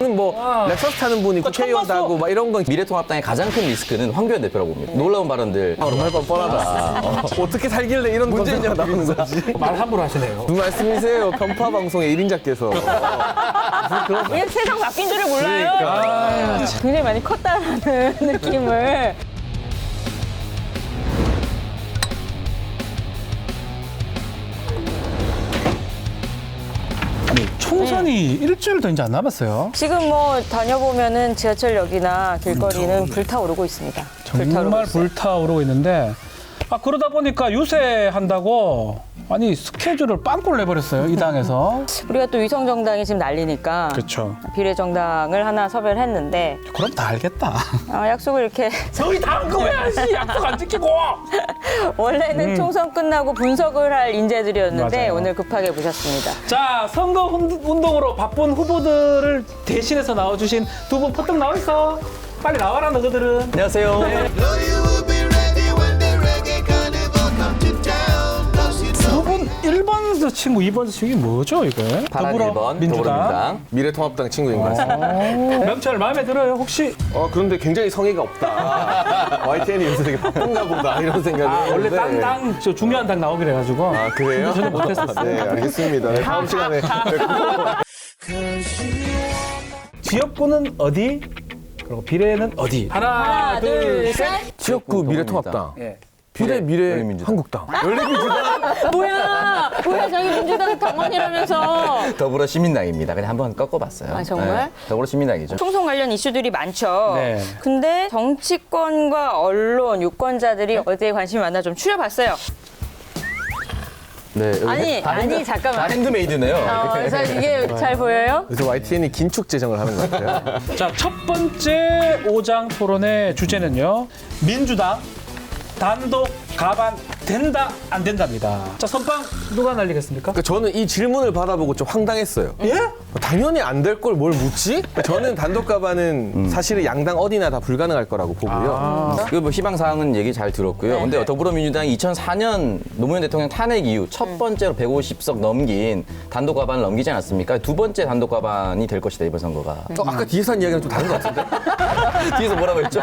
뭐 렉서스 타는 분이 국회의원하고 막 이런 건 미래통합당의 가장 큰 리스크는 황교안 대표라고 봅니다. 놀라운 발언들. 정말 뻔뻔하다. 어떻게 살길래 이런 문제가 나오는 거지? 말 함부로 하시네요. 무슨 말씀이세요? 편파 방송의 1인자께서. 이게 세상 바뀐 줄을 몰라요. 굉장히 많이 컸다라는 느낌을. 총선이 일주일도 이제 안 남았어요. 지금 뭐 다녀보면은 지하철역이나 길거리는 불타오르고 있습니다. 정말 있어요. 불타오르고 있는데 그러다 보니까 유세한다고 아니 스케줄을 빵꾸를 내버렸어요. 이 당에서. 우리가 또 위성정당이 지금 난리니까 그렇죠. 비례정당을 하나 섭외를 했는데 그럼 다 알겠다. 약속을 이렇게 너희 다음 거 해야지. 약속 안 지키고. 원래는 총선 끝나고 분석을 할 인재들이었는데 맞아요. 오늘 급하게 모셨습니다. 자, 선거 운동으로 바쁜 후보들을 대신해서 나와주신 두 분 퍼뜩 나와 있어. 빨리 나와라 너희들은. 안녕하세요. Know you will be ready when the reggae carnival come to town. 'Cause you know 두 분 1번 친구, 2번 친구 뭐죠 이게? 파란 1번 더불어민주당. 미래통합당 친구인 것 같습니다. 명찰 마음에 들어요 혹시? 그런데 굉장히 성의가 없다. YTN이 요새 되게 바쁜가 보다 이런 생각이 원래 했는데. 당 중요한 당 나오기로 해가지고. 아, 그래요? 저는 못했었어요. 네, 알겠습니다. 네, 다음 시간에 지역구는 어디? 그리고 비례는 어디? 하나, 둘, 셋. 지역구 미래통합당. 예. 비례 미래 열린민주당. 한국당. 열린민주당. 뭐야 자기 민주당 당원이라면서. 더불어시민당입니다. 그냥 한번 꺾어봤어요. 아, 정말? 더불어시민당이죠. 총선 관련 이슈들이 많죠. 네. 근데 정치권과 언론, 유권자들이 어디에 관심이 많나 좀 추려봤어요. 네, 여기 아니, 잠깐만. 다 핸드메이드네요. 그래서 이게 잘 보여요? 그래서 YTN이 긴축 재정을 하는 것 같아요. 자, 첫 번째 오장 토론의 주제는요. 민주당 단독 가반 된다 안 된다입니다. 자, 선빵 누가 날리겠습니까? 그러니까 저는 이 질문을 받아보고 좀 황당했어요. 예? 당연히 안 될 걸 뭘 묻지? 저는 단독 가반은 사실은 양당 어디나 다 불가능할 거라고 보고요. 그 뭐 희망사항은 얘기 잘 들었고요. 근데 더불어민주당이 2004년 노무현 대통령 탄핵 이후 첫 번째로 150석 넘긴 단독 과반을 넘기지 않았습니까? 두 번째 단독 과반이 될 것이다, 이번 선거가. 아까 뒤에서 한 이야기랑 좀 다른 것 같은데? 뒤에서 뭐라고 했죠?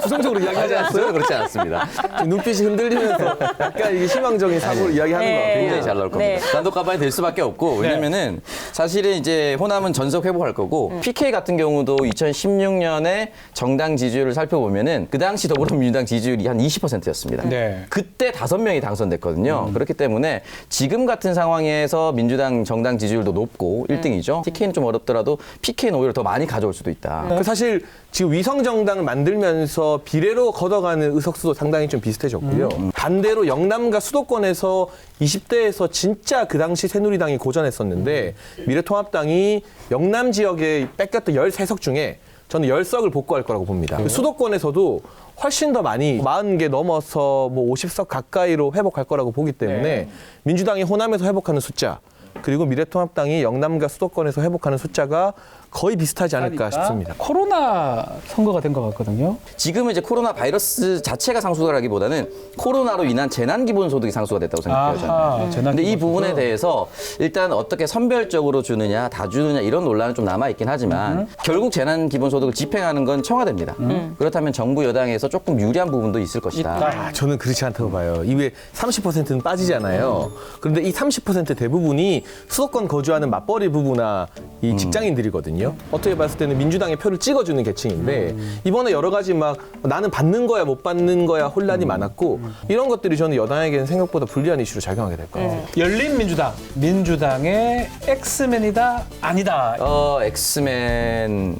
부정적으로 이야기하지 않았어요? 그렇지 않았습니다. 눈빛이 흔들리면서 약간 이게 희망적인 사고를 이야기하는 것 같아요. 굉장히 잘 나올 겁니다. 네. 단독 가반이 될 수밖에 없고, 왜냐면은 사실은 이제 호남은 전석 회복할 거고, PK 같은 경우도 2016년에 정당 지지율을 살펴보면은 그 당시 더불어민주당 지지율이 한 20%였습니다. 네. 그때 5명이 당선됐거든요. 그렇기 때문에 지금 같은 상황에서 민주당 정당 지지율도 높고 1등이죠. TK는 좀 어렵더라도 PK는 오히려 더 많이 가져올 수도 있다. 그 사실 지금 위성정당을 만들면서 비례로 걷어가는 의석수도 상당히 좀 비슷해졌고요. 반대로 영남과 수도권에서 20대에서 진짜 그 당시 새누리당이 고전했었는데 미래통합당이 영남 지역에 뺏겼던 13석 중에 저는 10석을 복구할 거라고 봅니다. 수도권에서도 훨씬 더 많이 40개 넘어서 뭐 50석 가까이로 회복할 거라고 보기 때문에 민주당이 호남에서 회복하는 숫자 그리고 미래통합당이 영남과 수도권에서 회복하는 숫자가 거의 비슷하지 않을까 싶습니다. 코로나 선거가 된 것 같거든요. 지금은 이제 코로나 바이러스 자체가 상수가라기보다는 코로나로 인한 재난기본소득이 상수가 됐다고 생각해요, 저는. 근데 이 부분에 대해서 일단 어떻게 선별적으로 주느냐, 다 주느냐 이런 논란은 좀 남아있긴 하지만 결국 재난기본소득을 집행하는 건 청와대입니다. 그렇다면 정부 여당에서 조금 유리한 부분도 있을 것이다. 저는 그렇지 않다고 봐요. 이외에 30%는 빠지잖아요. 그런데 이 30% 대부분이 수도권 거주하는 맞벌이 부부나 이 직장인들이거든요. 어떻게 봤을 때는 민주당의 표를 찍어주는 계층인데 이번에 여러 가지 막 나는 받는 거야 못 받는 거야 혼란이 많았고 이런 것들이 저는 여당에게는 생각보다 불리한 이슈로 작용하게 될 거예요. 열린민주당, 민주당의 엑스맨이다 아니다. 엑스맨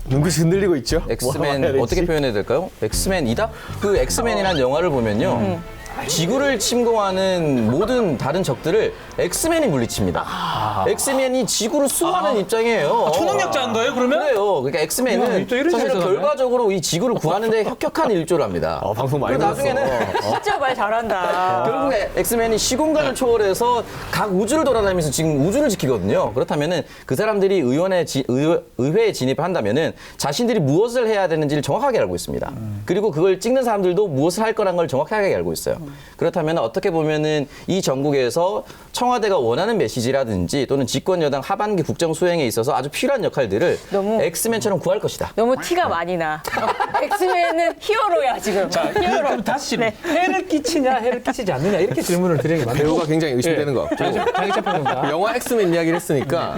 눈빛이 흔들리고 있죠? 엑스맨 뭐라고 해야 어떻게 되지? 표현해야 될까요? 엑스맨이다? 그 엑스맨이라는 영화를 보면요. 지구를 침공하는 모든 다른 적들을 엑스맨이 물리칩니다. 엑스맨이 지구를 수호하는 입장이에요. 초능력자인 거예요, 그러면? 그래요. 그러니까 엑스맨은 또 이런 사실 세상이네. 결과적으로 이 지구를 구하는 데 혁혁한 일조를 합니다. 방송 많이 그리고 들었어. 나중에는 진짜 말 잘한다. 결국에 엑스맨이 시공간을 초월해서 각 우주를 돌아다니면서 지금 우주를 지키거든요. 그렇다면은 그 사람들이 의회에 진입을 한다면은 자신들이 무엇을 해야 되는지를 정확하게 알고 있습니다. 그리고 그걸 찍는 사람들도 무엇을 할 거란 걸 정확하게 알고 있어요. 그렇다면 어떻게 보면은 이 전국에서 청와대가 원하는 메시지라든지 또는 집권 여당 하반기 국정 수행에 있어서 아주 필요한 역할들을 너무- 엑스맨처럼 구할 것이다. 너무 티가 많이 나. 엑스맨은 히어로야 지금. 히어로. 그럼 다시 해를 끼치냐 해를 끼치지 않느냐 이렇게 질문을 드리는 게 맞나요? 배우가 굉장히 의심되는 것 같고. 장희찬 평론가. 영화 엑스맨 이야기를 했으니까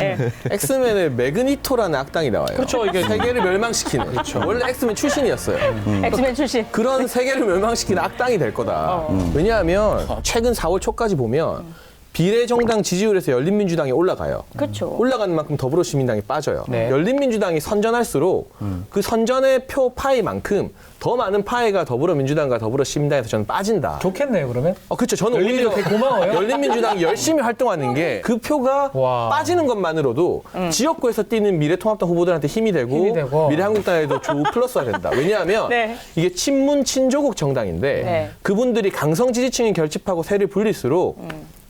엑스맨의 매그니토라는 악당이 나와요. 그렇죠, 이게. 세계를 멸망시키는. 원래 엑스맨 출신이었어요. 엑스맨 출신. 그런 세계를 멸망시키는 악당이 될 거다. 왜냐하면 최근 4월 초까지 보면 비례정당 지지율에서 열린민주당이 올라가요. 그렇죠. 올라가는 만큼 더불어시민당이 빠져요. 네. 열린민주당이 선전할수록 그 선전의 표 파이만큼 더 많은 파이가 더불어민주당과 더불어시민당에서 저는 빠진다. 좋겠네요 그러면. 그렇죠. 저는 오히려 열린민주당 되게 고마워요. 열린민주당이 열심히 활동하는 게 그 표가 와. 빠지는 것만으로도 지역구에서 뛰는 미래통합당 후보들한테 힘이 되고 미래한국당에도 주 플러스가 된다. 왜냐하면 네. 이게 친문 친조국 정당인데 네. 그분들이 강성 지지층이 결집하고 세를 불릴수록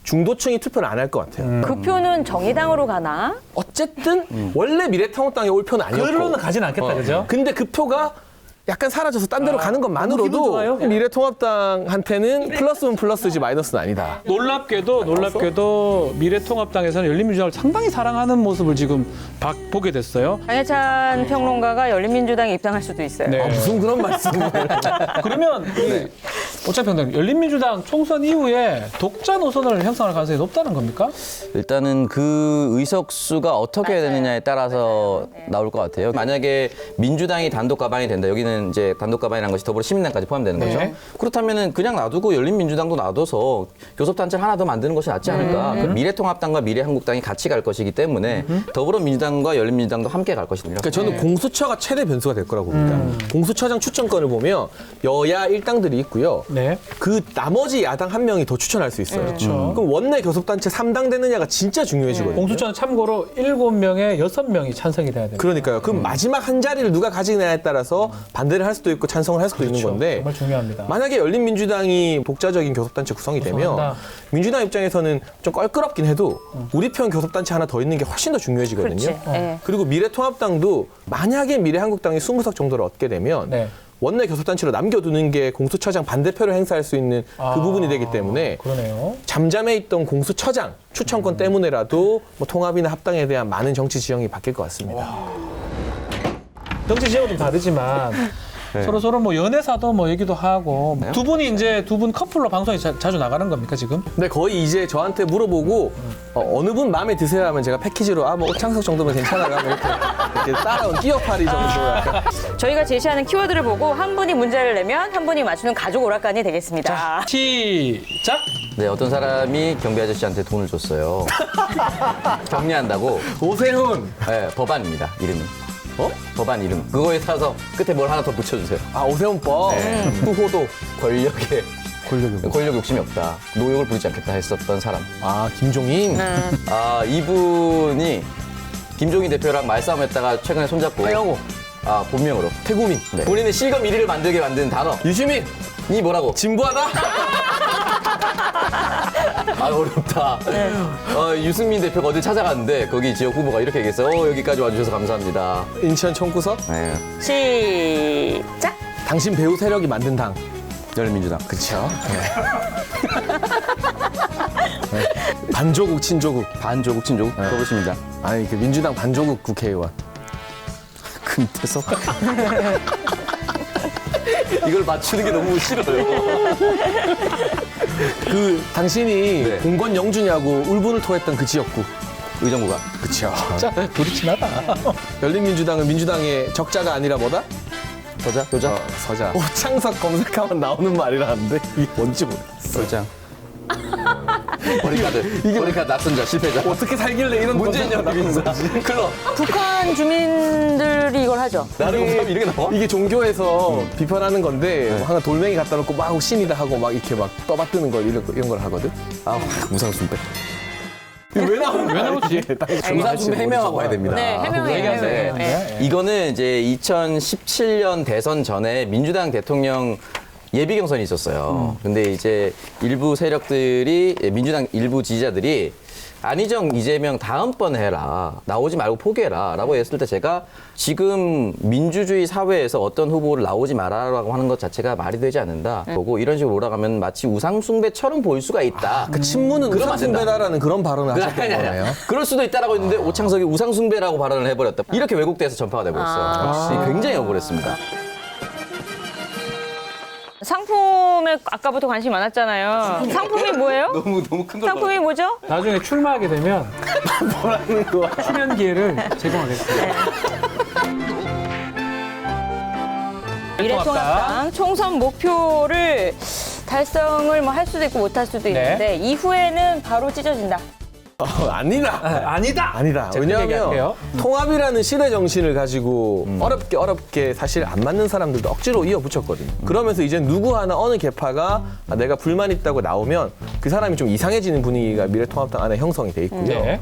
중도층이 투표를 안 할 것 같아요. 그 표는 정의당으로 가나? 어쨌든 원래 미래통합당이 올 표는 아니었고 그걸로는 가진 않겠다 그죠? 근데 그 표가 약간 사라져서 딴 데로 가는 기분 것만으로도 좋아요? 미래통합당한테는 플러스는 플러스지 마이너스는 아니다. 놀랍게도 미래통합당에서는 열린민주당을 상당히 사랑하는 모습을 지금 보게 됐어요. 장혜찬 평론가가 열린민주당에 입당할 수도 있어요. 네. 무슨 그런 말씀을. 그러면 오찬 평론가 열린민주당 총선 이후에 독자 노선을 형성할 가능성이 높다는 겁니까? 일단은 그 의석수가 어떻게 되느냐에 따라서 나올 것 같아요. 만약에 민주당이 단독 가방이 된다. 여기는 이제 단독 가방이라는 것이 더불어시민당까지 포함되는 거죠. 네. 그렇다면은 그냥 놔두고 열린민주당도 놔둬서 교섭단체를 하나 더 만드는 것이 낫지 않을까. 그 미래통합당과 미래한국당이 같이 갈 것이기 때문에 더불어민주당과 열린민주당도 함께 갈 것입니다. 그러니까 저는 공수처가 최대 변수가 될 거라고 봅니다. 공수처장 추천권을 보면 여야 일당들이 있고요. 네. 그 나머지 야당 한 명이 더 추천할 수 있어요. 그렇죠. 그럼 원내 교섭단체 3당 되느냐가 진짜 중요해지거든요. 공수처는 참고로 7명에 6명이 찬성이 돼야 돼요. 그러니까요. 그럼 마지막 한 자리를 누가 가지느냐에 따라서 반대를 할 수도 있고 찬성을 할 수도 있는 건데 정말 중요합니다. 만약에 열린민주당이 독자적인 교섭단체 구성이 되면 구성한다. 민주당 입장에서는 좀 껄끄럽긴 해도 우리 편 교섭단체 하나 더 있는 게 훨씬 더 중요해지거든요. 그렇지. 예. 그리고 미래통합당도 만약에 미래한국당이 20석 정도를 얻게 되면 네. 원내 교섭단체로 남겨두는 게 공수처장 반대표를 행사할 수 있는 그 부분이 되기 때문에 그러네요. 잠잠해 있던 공수처장 추천권 때문에라도 뭐 통합이나 합당에 대한 많은 정치 지형이 바뀔 것 같습니다. 정치 지형은 좀 다르지만 서로 뭐 연애사도 뭐 얘기도 하고 두 분이 이제 두 분 커플로 방송에 자주 나가는 겁니까 지금? 근데 거의 이제 저한테 물어보고 어느 분 마음에 드세요 하면 제가 패키지로 뭐 오창석 정도면 괜찮아요 하면 이렇게 따라온 끼어파리 정도 약간. 저희가 제시하는 키워드를 보고 한 분이 문제를 내면 한 분이 맞추는 가족 오락관이 되겠습니다. 시작. 네, 어떤 사람이 경비 아저씨한테 돈을 줬어요. 격리한다고. 오세훈. 네, 법안입니다. 이름이. 법안 이름. 그거에 따라서 끝에 뭘 하나 더 붙여주세요. 아 오세훈법. 후호도. 권력 욕심이 없다. 노역을 부리지 않겠다 했었던 사람. 아 김종인. 이분이 김종인 대표랑 말싸움했다가 최근에 손잡고. 하영우. 본명으로. 태구민. 네. 본인의 실검 1위를 만들게 만든 단어. 유시민. 이 뭐라고? 진부하다. 어렵다. 유승민 대표가 어디 찾아갔는데 거기 지역 후보가 이렇게 얘기했어요. 여기까지 와주셔서 감사합니다. 인천 총구석. 네. 시작. 당신 배우 세력이 만든 당. 열린민주당. 그렇죠. 네. 반조국 친조국. 반조국 친조국. 더불어시민당. 아니 그 민주당 반조국 국회의원. 금태섭. 이걸 맞추는 게 너무 싫어요. 그 당신이 네. 공건 영주냐고 울분을 토했던 그 지역구. 의정부가. 그렇죠. 자, 둘이 친하다. 열린민주당은 민주당의 적자가 아니라 뭐다? 서자? 교자? 서자. 오창석 검색하면 나오는 말이라는데 이게 뭔지 모르겠어. 설장. 머리카드. 머리카드 낙선자 실패자. 어떻게 살길래 이런 문재인 문제가 연합인사. 클럽. 북한 주민들이 이걸 하죠. 나를 못하면 이렇게 나와? 이게 종교에서 비판하는 건데 하나 돌멩이 갖다 놓고 막 신이다 하고 막 이렇게 막 떠받드는 걸 이런 걸 하거든. 무상순배. 왜 나오지? 무상순배 해명하고 와야 됩니다. 네, 해명해요. 네. 이거는 이제 2017년 대선 전에 민주당 대통령 예비 경선이 있었어요. 근데 이제 일부 세력들이 민주당 일부 지지자들이 안희정, 이재명 다음번에 해라. 나오지 말고 포기해라. 라고 했을 때 제가 지금 민주주의 사회에서 어떤 후보를 나오지 말아라고 하는 것 자체가 말이 되지 않는다. 보고 이런 식으로 올라가면 마치 우상숭배처럼 보일 수가 있다. 그 친문은 그러면 안 된다. 우상숭배다라는 그런 발언을 하셨던 아니, 아니, 거네요. 아니. 그럴 수도 있다라고 했는데 오창석이 우상숭배라고 발언을 해버렸다. 이렇게 왜곡돼서 전파가 돼버렸어요. 굉장히 억울했습니다. 상품에 아까부터 관심이 많았잖아요. 상품이 뭐예요? 너무 큰 걸. 상품이 뭐죠? 나중에 출마하게 되면 뭐라는 거. 출연 기회를 제공하겠습니다. 미래통합당 총선 목표를 달성을 뭐 할 수도 있고 못 할 수도 있는데 이후에는 바로 찢어진다. 아니다. 아니다. 아니다. 제가 왜냐하면 얘기할게요. 통합이라는 시대 정신을 가지고 어렵게 사실 안 맞는 사람들도 억지로 이어붙였거든요. 그러면서 이제 누구 하나 어느 계파가 내가 불만 있다고 나오면 그 사람이 좀 이상해지는 분위기가 미래통합당 안에 형성이 돼 있고요. 네.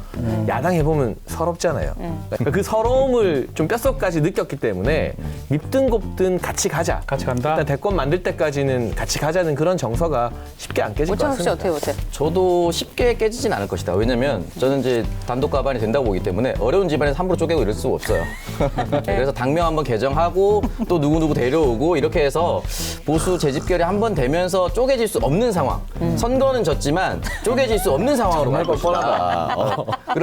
야당 해보면 서럽잖아요. 그러니까 그 서러움을 좀 뼛속까지 느꼈기 때문에 밉든 곱든 같이 가자. 같이 간다. 일단 대권 만들 때까지는 같이 가자는 그런 정서가 쉽게 안 깨질 것 오창석 씨 같습니다. 어떻게 보세요? 저도 쉽게 깨지진 않을 것이다. 왜냐면 저는 이제 단독 가반이 된다고 보기 때문에 어려운 집안에서 함부로 쪼개고 이럴 수가 없어요. 그래서 당명 한번 개정하고 또 누구누구 데려오고 이렇게 해서 보수 재집결이 한번 되면서 쪼개질 수 없는 상황. 선거는 졌지만 쪼개질 수 없는 상황으로 갈 것이다.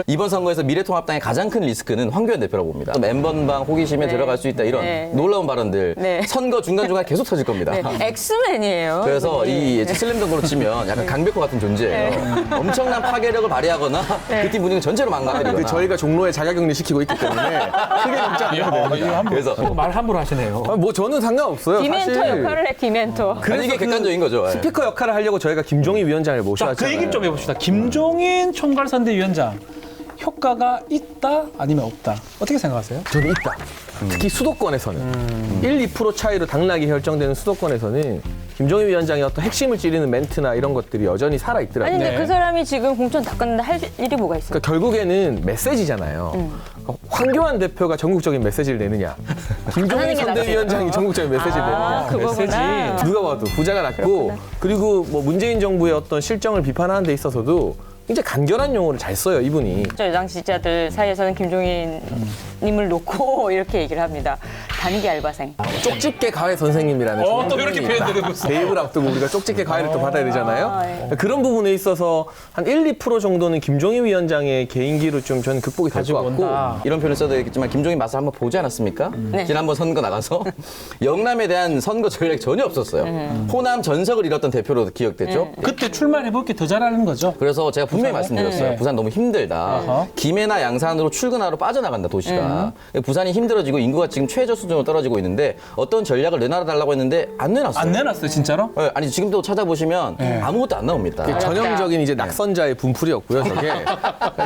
이번 선거에서 미래통합당의 가장 큰 리스크는 황교안 대표라고 봅니다. N번방 호기심에 들어갈 수 있다 이런 네. 놀라운 발언들 네. 선거 중간중간 계속 터질 겁니다. 네, 엑스맨이에요. 그래서 네. 이 슬램덩크로 치면 약간 강백호 같은 존재예요. 엄청난 파괴력을 발휘하거나 그 팀 분위기 전체로 망가뜨리거나. 그 저희가 종로에 자가격리 시키고 있기 때문에 크게 걱정 안 해도 됩니다. 그래서 말 함부로 하시네요. 뭐 저는 상관없어요. 디멘토 사실 역할을 해, 디멘토. 아니, 이게 객관적인 거죠. 예. 스피커 역할을 하려고 저희가 김종희 위원장을 자, 모셔왔잖아요. 그 얘기 좀 해봅시다. 김종인 총괄선대위원장 효과가 있다 아니면 없다. 어떻게 생각하세요? 저는 있다. 특히 수도권에서는 1, 2% 차이로 당락이 결정되는 수도권에서는 김종희 위원장의 어떤 핵심을 찌르는 멘트나 이런 것들이 여전히 살아 아니 있더라고요. 근데 네. 그 사람이 지금 공천 다 끝났는데 할 일이 뭐가 있어요? 그러니까 결국에는 메시지잖아요. 그러니까 황교안 대표가 전국적인 메시지를 내느냐, 김종인 하는 게 선대위원장이 전국적인 메시지를 아, 내느냐. 그거구나. 누가 봐도 부자가 났고, 그리고 뭐 문재인 정부의 어떤 실정을 비판하는 데 있어서도 굉장히 간결한 용어를 잘 써요, 이분이. 저 여당 지지자들 사이에서는 김종인님을 놓고 이렇게 얘기를 합니다. 단기 알바생. 쪽집게 과외 선생님이라는 또 이렇게 존경이 있다. 표현되는 거죠. 대입을 앞두고 우리가 쪽집게 과외를 또 받아야 되잖아요. 예. 그런 부분에 있어서 한 1, 2% 정도는 김종희 위원장의 개인기로 좀 저는 극복이 될 것 가지고 같고. 온다. 이런 표현을 써도 되겠지만 김종인 맛을 한번 보지 않았습니까? 네. 지난번 선거 나가서 영남에 대한 선거 전략이 전혀 없었어요. 호남 전석을 잃었던 대표로 기억됐죠. 그때 출마해볼 게 더 잘하는 거죠. 그래서 제가 분명히 말씀드렸어요. 네. 부산 너무 힘들다. 어허. 김해나 양산으로 출근하러 빠져나간다, 도시가. 부산이 힘들어지고 인구가 지금 최저 수준으로 떨어지고 있는데 어떤 전략을 내놔달라고 했는데 안 내놨어요. 안 내놨어요, 진짜로? 네, 아니 지금도 찾아보시면 아무것도 안 나옵니다. 그게 전형적인 이제 낙선자의 분풀이었고요, 저게.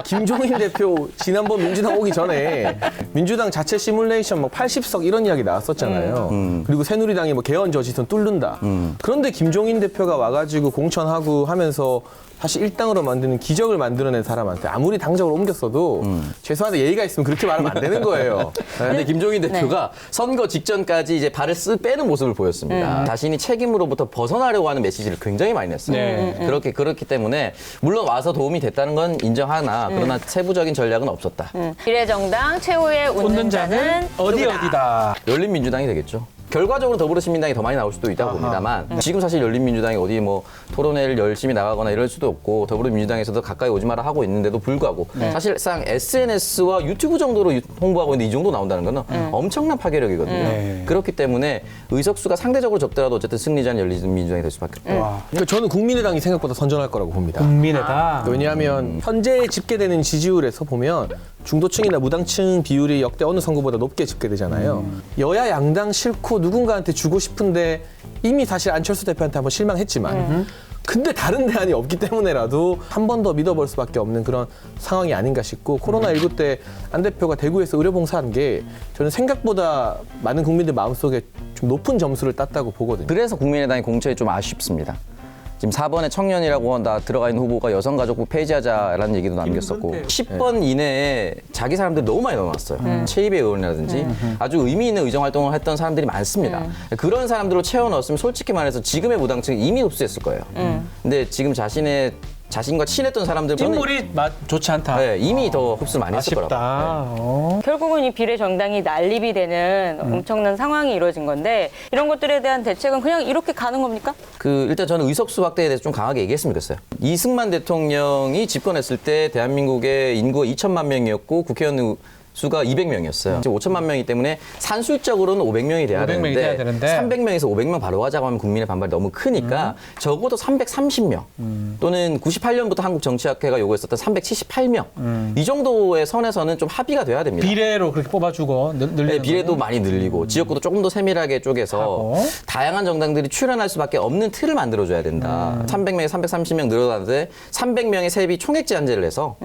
김종인 대표 지난번 민주당 오기 전에 민주당 자체 시뮬레이션 뭐 80석 이런 이야기 나왔었잖아요. 그리고 새누리당이 뭐 개헌 저지선 뚫는다. 그런데 김종인 대표가 와가지고 공천하고 하면서 사실 일당으로 만드는 기적을 만들어낸 사람한테 아무리 당적을 옮겼어도 죄송한데 예의가 있으면 그렇게 말하면 안 되는 거예요. 근데 김종인 대표가 선거 직전까지 이제 발을 빼는 모습을 보였습니다. 자신이 책임으로부터 벗어나려고 하는 메시지를 굉장히 많이 냈어요. 네. 그렇기 때문에 물론 와서 도움이 됐다는 건 인정하나 그러나 세부적인 전략은 없었다. 미래정당 최후의 웃는 자는 누구다? 어디다. 열린민주당이 되겠죠. 결과적으로 더불어시민당이 더 많이 나올 수도 있다고 봅니다만 지금 사실 열린민주당이 어디 뭐 토론회를 열심히 나가거나 이럴 수도 없고 더불어민주당에서도 가까이 오지 마라 하고 있는데도 불구하고 사실상 SNS와 유튜브 정도로 홍보하고 있는데 이 정도 나온다는 건 엄청난 파괴력이거든요. 네. 그렇기 때문에 의석수가 상대적으로 적더라도 어쨌든 승리자는 열린민주당이 될 수밖에 없다. 와, 그러니까 저는 국민의당이 생각보다 선전할 거라고 봅니다. 국민의당. 왜냐하면 현재 집계되는 지지율에서 보면 중도층이나 무당층 비율이 역대 어느 선거보다 높게 집계되잖아요. 여야 양당 싫고 누군가한테 주고 싶은데 이미 사실 안철수 대표한테 한번 실망했지만 근데 다른 대안이 없기 때문에라도 한 번 더 믿어볼 수밖에 없는 그런 상황이 아닌가 싶고 코로나19 때 안 대표가 대구에서 의료봉사한 게 저는 생각보다 많은 국민들 마음속에 좀 높은 점수를 땄다고 보거든요. 그래서 국민의당의 공천이 좀 아쉽습니다. 지금 4번에 청년이라고 나 들어가 있는 후보가 여성가족부 폐지하자라는 얘기도 남겼었고 10번 이내에 자기 사람들 너무 많이 넣어놨어요. 최입의 의원이라든지 아주 의미 있는 의정활동을 했던 사람들이 많습니다. 그런 사람들을 채워 넣었으면 솔직히 말해서 지금의 무당층이 이미 흡수했을 거예요. 근데 지금 자신의 자신과 친했던 사람들은 인물이 좋지 않다. 네, 이미 더 흡수를 많이 했을 거라고. 아쉽다. 결국은 이 비례 정당이 난립이 되는 엄청난 상황이 이루어진 건데 이런 것들에 대한 대책은 그냥 이렇게 가는 겁니까? 일단 저는 의석수 확대에 대해서 좀 강하게 얘기했으면 좋겠어요. 이승만 대통령이 집권했을 때 대한민국의 인구가 2천만 명이었고 국회의원 수가 200명이었어요. 지금 5천만 명이기 때문에 산술적으로는 500명이 돼야 500명이 돼야 되는데 300명에서 500명 바로 가자고 하면 국민의 반발이 너무 크니까 적어도 330명 또는 98년부터 한국정치학회가 요구했었던 378명 이 정도의 선에서는 좀 합의가 돼야 됩니다. 비례로 그렇게 뽑아주고 늘리는 네, 비례도 거는? 많이 늘리고 지역구도 조금 더 세밀하게 쪼개서 하고. 다양한 정당들이 출연할 수밖에 없는 틀을 만들어줘야 된다. 300명에 330명 늘어나는데 300명의 세비 총액 제한제를 해서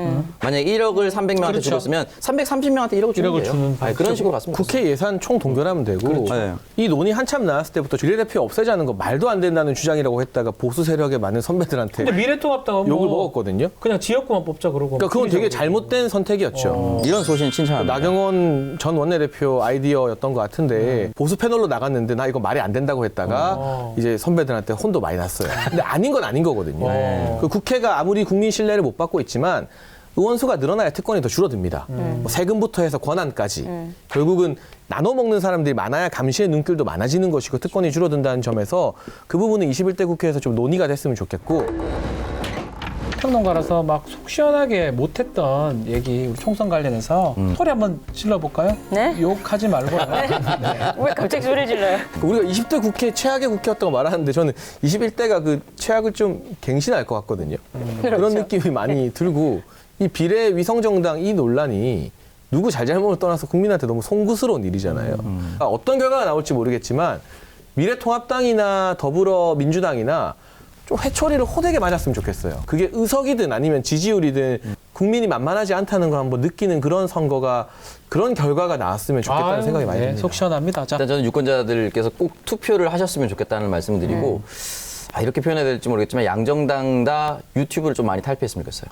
만약에 1억을 300명한테 그렇죠. 주고 있으면 330명한테 1억을 주는 1억을 거예요. 주는 아니, 그런 식으로 갔으면 국회 예산 총 동결하면 되고 네. 이 논의 한참 나왔을 때부터 비례대표 없애자는 거 말도 안 된다는 주장이라고 했다가 보수 세력의 많은 선배들한테 근데 미래통합당은 욕을 뭐 먹었거든요. 그냥 지역구만 뽑자 그러고. 그러니까 그건 되게 비례적으로. 잘못된 선택이었죠. 이런 소신 칭찬합니다. 나경원 전 원내대표 아이디어였던 것 같은데 보수 패널로 나갔는데 나 이거 말이 안 된다고 했다가 이제 선배들한테 혼도 많이 났어요. 근데 아닌 건 아닌 거거든요. 그 국회가 아무리 국민 신뢰를 못 받고 있지만 의원수가 늘어나야 특권이 더 줄어듭니다. 뭐 세금부터 해서 권한까지. 결국은 나눠 먹는 사람들이 많아야 감시의 눈길도 많아지는 것이고 특권이 줄어든다는 점에서 그 부분은 21대 국회에서 좀 논의가 됐으면 좋겠고. 평론가라서 막 속 시원하게 못했던 얘기 우리 총선 관련해서 소리 한번 질러볼까요? 네? 욕하지 말고. 왜 갑자기 소리를 질러요? 우리가 20대 국회 최악의 국회였다고 말하는데 저는 21대가 그 최악을 좀 갱신할 것 같거든요. 그런 그렇죠. 느낌이 많이 들고 이 비례 위성정당 이 논란이 누구 잘잘못을 떠나서 국민한테 너무 송구스러운 일이잖아요. 그러니까 어떤 결과가 나올지 모르겠지만 미래통합당이나 더불어민주당이나 좀 회초리를 호되게 맞았으면 좋겠어요. 그게 의석이든 아니면 지지율이든 국민이 만만하지 않다는 걸 한번 느끼는 그런 선거가 그런 결과가 나왔으면 좋겠다는 생각이 많이 듭니다. 속 시원합니다. 자, 일단 저는 유권자들께서 꼭 투표를 하셨으면 좋겠다는 말씀을 드리고 이렇게 표현해야 될지 모르겠지만 양정당 다 유튜브를 좀 많이 탈피했으면 좋겠어요.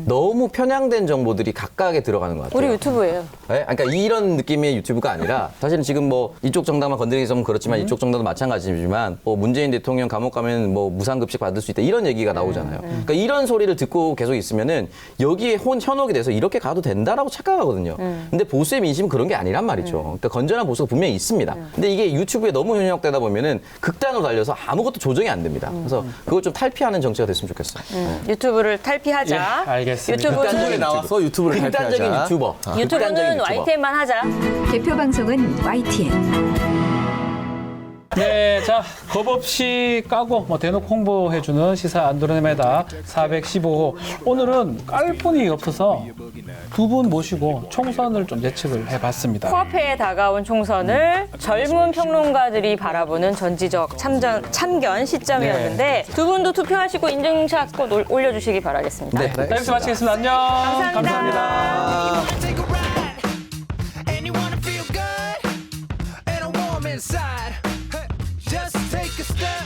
너무 편향된 정보들이 각각에 들어가는 것 같아요. 우리 유튜브예요. 네? 그러니까 이런 느낌의 유튜브가 아니라 사실은 지금 뭐 이쪽 정당만 건드리기 좀 그렇지만 이쪽 정당도 마찬가지지만 뭐 문재인 대통령 감옥 가면 뭐 무상급식 받을 수 있다 이런 얘기가 나오잖아요. 그러니까 이런 소리를 듣고 계속 있으면은 여기에 현혹이 돼서 이렇게 가도 된다라고 착각하거든요. 근데 보수의 민심은 그런 게 아니란 말이죠. 그러니까 건전한 보수가 분명히 있습니다. 근데 이게 유튜브에 너무 현혹되다 보면은 극단으로 달려서 아무것도 조정이 안 됩니다. 그래서 그걸 좀 탈피하는 정치가 됐으면 좋겠어요. 유튜브를 탈피하자. 예, 알겠습니다. 극단적에 유튜브는 나와서 유튜브를 극단적인 탈피하자. 유튜버. 극단적인 유튜브는 유튜버. YTN만 하자. 대표 방송은 YTN. 네, 자, 겁 없이 까고 뭐 대놓고 홍보해주는 시사 안드로메다 415호. 오늘은 깔 분이 없어서 두 분 모시고 총선을 좀 예측을 해봤습니다. 코앞에 다가온 총선을 젊은 평론가들이 바라보는 전지적 참견 시점이었는데 두 분도 투표하시고 인증샷 꼭 올려주시기 바라겠습니다. 네. 자, 여기서 마치겠습니다. 안녕. 감사합니다. Take a ride, and you wanna feel good and a warm inside. Hey, just take a step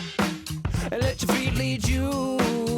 and let your feet lead you.